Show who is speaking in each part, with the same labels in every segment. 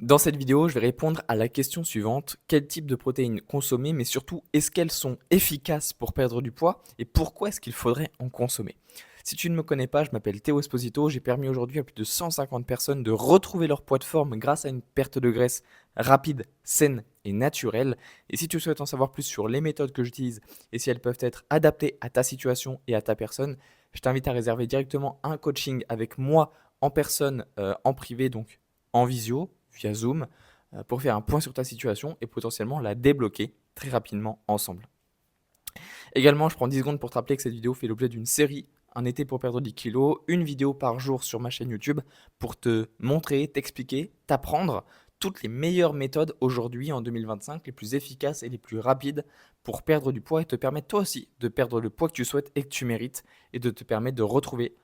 Speaker 1: Dans cette vidéo, je vais répondre à la question suivante. Quel type de protéines consommer, mais surtout, est-ce qu'elles sont efficaces pour perdre du poids et pourquoi est-ce qu'il faudrait en consommer? Si tu ne me connais pas, je m'appelle Théo Esposito. J'ai permis aujourd'hui à plus de 150 personnes de retrouver leur poids de forme grâce à une perte de graisse rapide, saine et naturelle. Et si tu souhaites en savoir plus sur les méthodes que j'utilise et si elles peuvent être adaptées à ta situation et à ta personne, je t'invite à réserver directement un coaching avec moi en personne, en privé, donc en visio, via Zoom, pour faire un point sur ta situation et potentiellement la débloquer très rapidement ensemble. Également, je prends 10 secondes pour te rappeler que cette vidéo fait l'objet d'une série, un été pour perdre 10 kilos, une vidéo par jour sur ma chaîne YouTube pour te montrer, t'expliquer, t'apprendre toutes les meilleures méthodes aujourd'hui en 2025, les plus efficaces et les plus rapides pour perdre du poids et te permettre toi aussi de perdre le poids que tu souhaites et que tu mérites et de te permettre de retrouver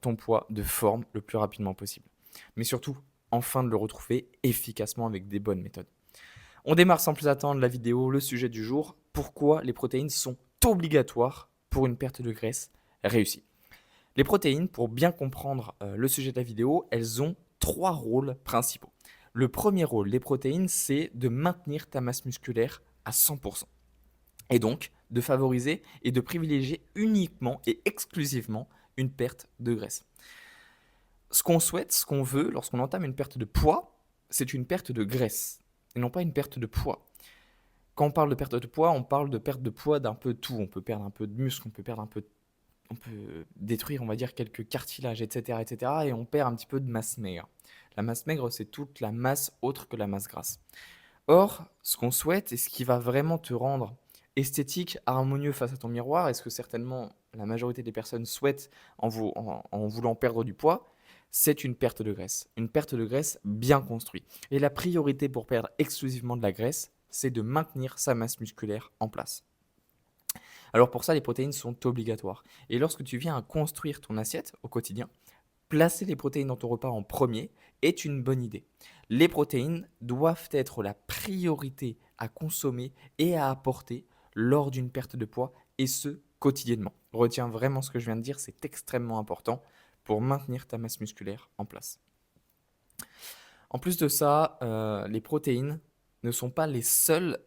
Speaker 1: ton poids de forme le plus rapidement possible. Mais surtout, enfin de le retrouver efficacement avec des bonnes méthodes. On démarre sans plus attendre la vidéo, le sujet du jour, pourquoi les protéines sont obligatoires pour une perte de graisse réussie. Les protéines, pour bien comprendre le sujet de la vidéo, elles ont trois rôles principaux. Le premier rôle des protéines, c'est de maintenir ta masse musculaire à 100%. Et donc, de favoriser et de privilégier uniquement et exclusivement une perte de graisse. Ce qu'on souhaite, ce qu'on veut lorsqu'on entame une perte de poids, c'est une perte de graisse et non pas une perte de poids. Quand on parle de perte de poids, on parle de perte de poids d'un peu tout. On peut perdre un peu de muscle, on peut détruire, on va dire, quelques cartilages, etc., etc., et on perd un petit peu de masse maigre. La masse maigre, c'est toute la masse autre que la masse grasse. Or, ce qu'on souhaite et ce qui va vraiment te rendre esthétique, harmonieux face à ton miroir, et ce que certainement la majorité des personnes souhaitent en voulant perdre du poids, c'est une perte de graisse. Une perte de graisse bien construite. Et la priorité pour perdre exclusivement de la graisse, c'est de maintenir sa masse musculaire en place. Alors pour ça, les protéines sont obligatoires. Et lorsque tu viens à construire ton assiette au quotidien, placer les protéines dans ton repas en premier est une bonne idée. Les protéines doivent être la priorité à consommer et à apporter lors d'une perte de poids, et ce, quotidiennement. Retiens vraiment ce que je viens de dire, c'est extrêmement important pour maintenir ta masse musculaire en place. En plus de ça, les protéines ne sont pas les seuls,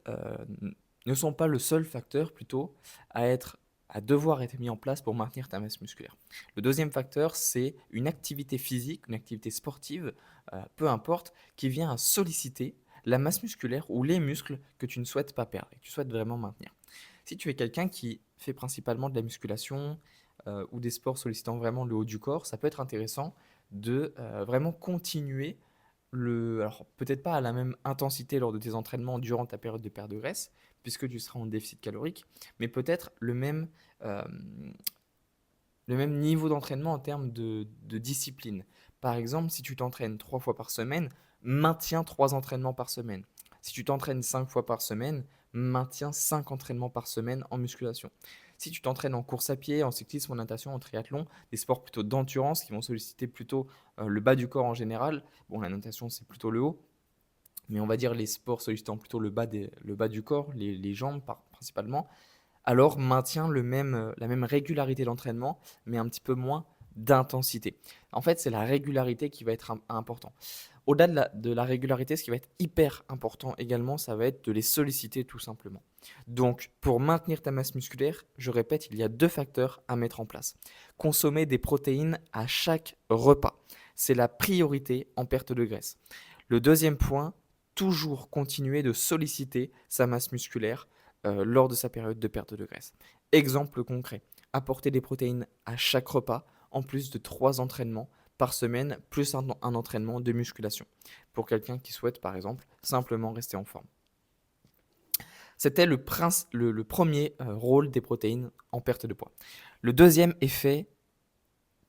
Speaker 1: ne sont pas le seul facteur plutôt à devoir être mis en place pour maintenir ta masse musculaire. Le deuxième facteur, c'est une activité physique, une activité sportive, peu importe, qui vient à solliciter la masse musculaire ou les muscles que tu ne souhaites pas perdre et que tu souhaites vraiment maintenir. Si tu es quelqu'un qui fait principalement de la musculation ou des sports sollicitant vraiment le haut du corps, ça peut être intéressant de vraiment continuer alors peut-être pas à la même intensité lors de tes entraînements durant ta période de perte de graisse, puisque tu seras en déficit calorique, mais peut-être euh, le même niveau d'entraînement en termes de discipline. Par exemple, si tu t'entraînes 3 fois par semaine, maintiens 3 entraînements par semaine. Si tu t'entraînes 5 fois par semaine, maintiens 5 entraînements par semaine en musculation. Si tu t'entraînes en course à pied, en cyclisme, en natation, en triathlon, des sports plutôt d'endurance qui vont solliciter plutôt le bas du corps en général, bon, la natation c'est plutôt le haut, mais on va dire les sports sollicitant plutôt le bas du corps, les jambes principalement, alors maintiens la même régularité d'entraînement, mais un petit peu moins d'intensité. En fait, c'est la régularité qui va être important. Au-delà de la régularité, ce qui va être hyper important également, ça va être de les solliciter tout simplement. Donc, pour maintenir ta masse musculaire, je répète, il y a deux facteurs à mettre en place. Consommer des protéines à chaque repas. C'est la priorité en perte de graisse. Le deuxième point, toujours continuer de solliciter sa masse musculaire lors de sa période de perte de graisse. Exemple concret, apporter des protéines à chaque repas en plus de 3 entraînements par semaine, plus un entraînement de musculation, pour quelqu'un qui souhaite par exemple simplement rester en forme. C'était le premier rôle des protéines en perte de poids. Le deuxième effet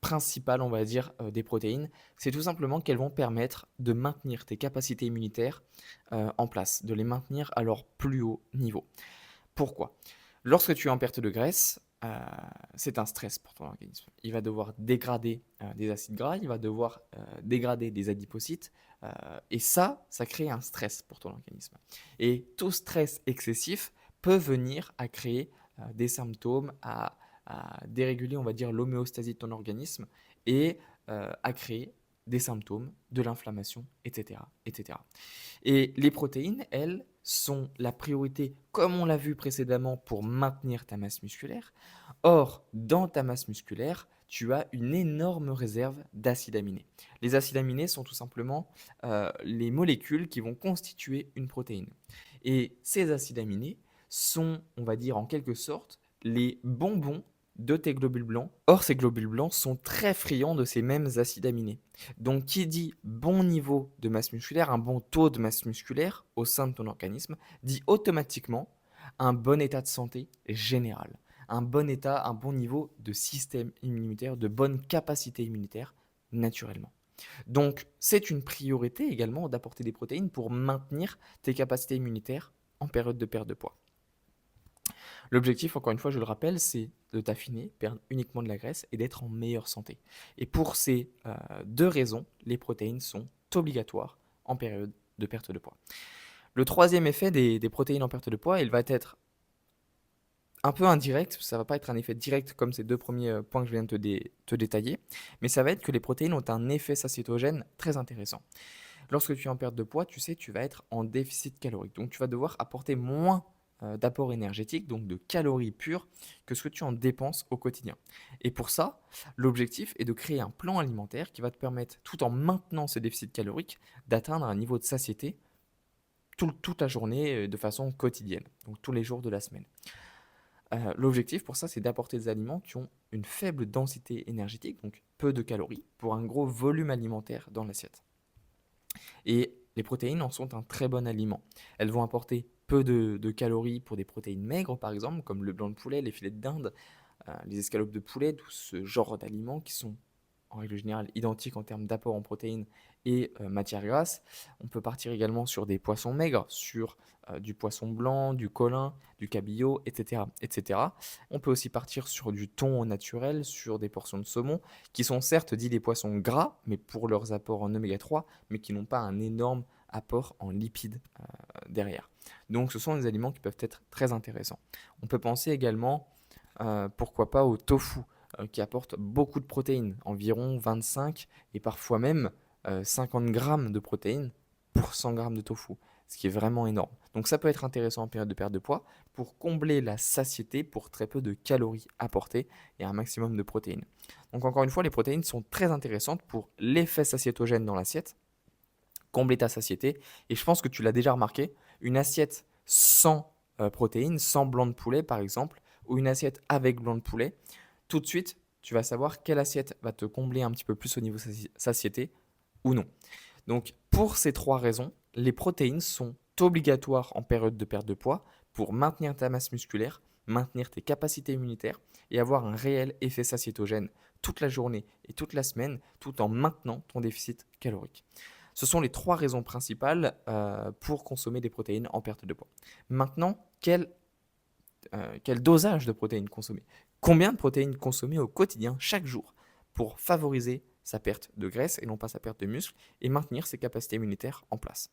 Speaker 1: principal, on va dire, des protéines, c'est tout simplement qu'elles vont permettre de maintenir tes capacités immunitaires en place, de les maintenir à leur plus haut niveau. Pourquoi? Lorsque tu es en perte de graisse, c'est un stress pour ton organisme. Il va devoir dégrader des acides gras, il va devoir dégrader des adipocytes, et ça crée un stress pour ton organisme. Et tout stress excessif peut venir à créer des symptômes, à déréguler, on va dire, l'homéostasie de ton organisme et à créer des symptômes, de l'inflammation, etc., etc. Et les protéines, elles, sont la priorité, comme on l'a vu précédemment, pour maintenir ta masse musculaire. Or, dans ta masse musculaire, tu as une énorme réserve d'acides aminés. Les acides aminés sont tout simplement les molécules qui vont constituer une protéine. Et ces acides aminés sont, on va dire en quelque sorte, les bonbons de tes globules blancs. Or, ces globules blancs sont très friands de ces mêmes acides aminés. Donc, qui dit bon niveau de masse musculaire, un bon taux de masse musculaire au sein de ton organisme, dit automatiquement un bon état de santé général, un bon état, un bon niveau de système immunitaire, de bonne capacité immunitaire naturellement. Donc, c'est une priorité également d'apporter des protéines pour maintenir tes capacités immunitaires en période de perte de poids. L'objectif, encore une fois, je le rappelle, c'est de t'affiner, perdre uniquement de la graisse et d'être en meilleure santé. Et pour ces deux raisons, les protéines sont obligatoires en période de perte de poids. Le troisième effet des protéines en perte de poids, il va être un peu indirect, ça ne va pas être un effet direct comme ces deux premiers points que je viens de te détailler, mais ça va être que les protéines ont un effet satiétogène très intéressant. Lorsque tu es en perte de poids, tu sais, tu vas être en déficit calorique. Donc, tu vas devoir apporter moins d'apport énergétique, donc de calories pures, que ce que tu en dépenses au quotidien. Et pour ça, l'objectif est de créer un plan alimentaire qui va te permettre, tout en maintenant ce déficit calorique, d'atteindre un niveau de satiété toute la journée de façon quotidienne, donc tous les jours de la semaine. L'objectif pour ça, c'est d'apporter des aliments qui ont une faible densité énergétique, donc peu de calories, pour un gros volume alimentaire dans l'assiette. Et les protéines en sont un très bon aliment. Elles vont apporter peu de calories pour des protéines maigres, par exemple, comme le blanc de poulet, les filets de dinde, les escalopes de poulet, tout ce genre d'aliments qui sont en règle générale identiques en termes d'apport en protéines et matières grasses. On peut partir également sur des poissons maigres, sur du poisson blanc, du colin, du cabillaud, etc., etc. On peut aussi partir sur du thon au naturel, sur des portions de saumon, qui sont certes dits des poissons gras, mais pour leurs apports en oméga 3, mais qui n'ont pas un énorme apport en lipides derrière. Donc ce sont des aliments qui peuvent être très intéressants. On peut penser également, pourquoi pas, au tofu, qui apporte beaucoup de protéines, environ 25 et parfois même 50 grammes de protéines pour 100 grammes de tofu, ce qui est vraiment énorme. Donc ça peut être intéressant en période de perte de poids pour combler la satiété pour très peu de calories apportées et un maximum de protéines. Donc encore une fois, les protéines sont très intéressantes pour l'effet satiétogène dans l'assiette, combler ta satiété. Et je pense que tu l'as déjà remarqué, une assiette sans protéines, sans blanc de poulet par exemple, ou une assiette avec blanc de poulet, tout de suite, tu vas savoir quelle assiette va te combler un petit peu plus au niveau satiété ou non. Donc, pour ces trois raisons, les protéines sont obligatoires en période de perte de poids pour maintenir ta masse musculaire, maintenir tes capacités immunitaires et avoir un réel effet satiétogène toute la journée et toute la semaine, tout en maintenant ton déficit calorique. Ce sont les trois raisons principales pour consommer des protéines en perte de poids. Maintenant, quel dosage de protéines consommer? Combien de protéines consommer au quotidien, chaque jour, pour favoriser sa perte de graisse et non pas sa perte de muscle et maintenir ses capacités immunitaires en place?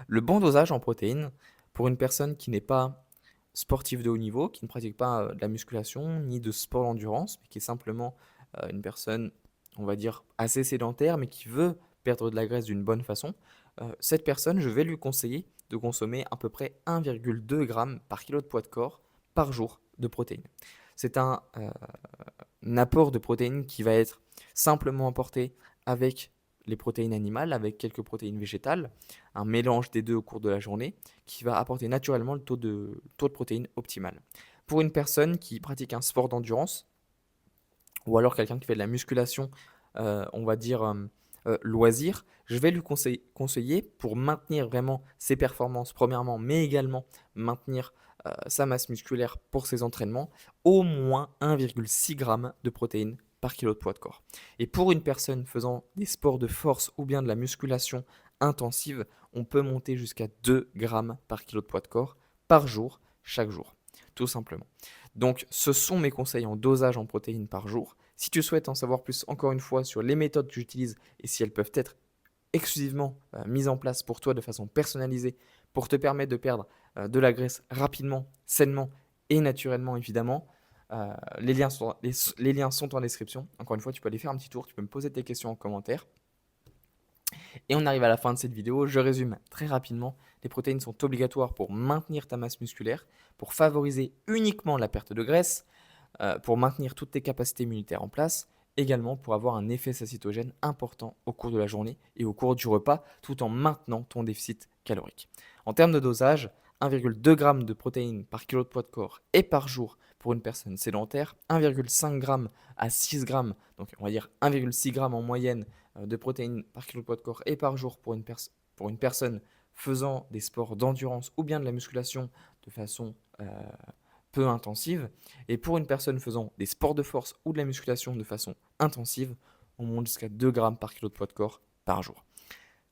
Speaker 1: Le bon dosage en protéines pour une personne qui n'est pas sportive de haut niveau, qui ne pratique pas de la musculation ni de sport d'endurance, mais qui est simplement une personne, on va dire, assez sédentaire, mais qui veut perdre de la graisse d'une bonne façon, cette personne, je vais lui conseiller de consommer à peu près 1,2 g par kilo de poids de corps par jour de protéines. C'est un apport de protéines qui va être simplement apporté avec les protéines animales, avec quelques protéines végétales, un mélange des deux au cours de la journée qui va apporter naturellement le taux de protéines optimal. Pour une personne qui pratique un sport d'endurance ou alors quelqu'un qui fait de la musculation, on va dire loisir, je vais lui conseiller pour maintenir vraiment ses performances premièrement, mais également maintenir sa masse musculaire pour ses entraînements, au moins 1,6 g de protéines par kilo de poids de corps. Et pour une personne faisant des sports de force ou bien de la musculation intensive, on peut monter jusqu'à 2 g par kilo de poids de corps par jour, chaque jour, tout simplement. Donc ce sont mes conseils en dosage en protéines par jour. Si tu souhaites en savoir plus, encore une fois, sur les méthodes que j'utilise et si elles peuvent être exclusivement mises en place pour toi de façon personnalisée pour te permettre de perdre de la graisse rapidement, sainement et naturellement évidemment, Les liens sont en description. Encore une fois, tu peux aller faire un petit tour, tu peux me poser tes questions en commentaire. Et on arrive à la fin de cette vidéo. Je résume très rapidement. Les protéines sont obligatoires pour maintenir ta masse musculaire, pour favoriser uniquement la perte de graisse, pour maintenir toutes tes capacités immunitaires en place, également pour avoir un effet satiétogène important au cours de la journée et au cours du repas, tout en maintenant ton déficit calorique. En termes de dosage, 1,2 g de protéines par kilo de poids de corps et par jour pour une personne sédentaire, 1,5 g à 6 g, donc on va dire 1,6 g en moyenne de protéines par kilo de poids de corps et par jour pour une personne faisant des sports d'endurance ou bien de la musculation de façon peu intensive. Et pour une personne faisant des sports de force ou de la musculation de façon intensive, on monte jusqu'à 2 g par kilo de poids de corps par jour.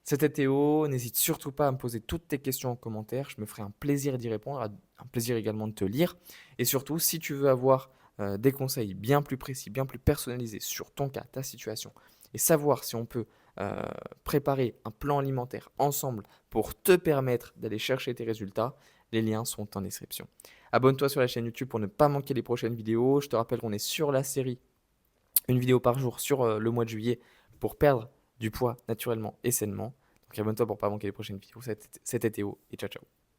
Speaker 1: C'était Théo, n'hésite surtout pas à me poser toutes tes questions en commentaire, je me ferai un plaisir d'y répondre, un plaisir également de te lire. Et surtout, si tu veux avoir des conseils bien plus précis, bien plus personnalisés sur ton cas, ta situation, et savoir si on peut préparer un plan alimentaire ensemble pour te permettre d'aller chercher tes résultats, les liens sont en description. Abonne-toi sur la chaîne YouTube pour ne pas manquer les prochaines vidéos. Je te rappelle qu'on est sur la série une vidéo par jour sur le mois de juillet pour perdre du poids naturellement et sainement. Donc abonne-toi pour ne pas manquer les prochaines vidéos. C'était Théo et ciao ciao.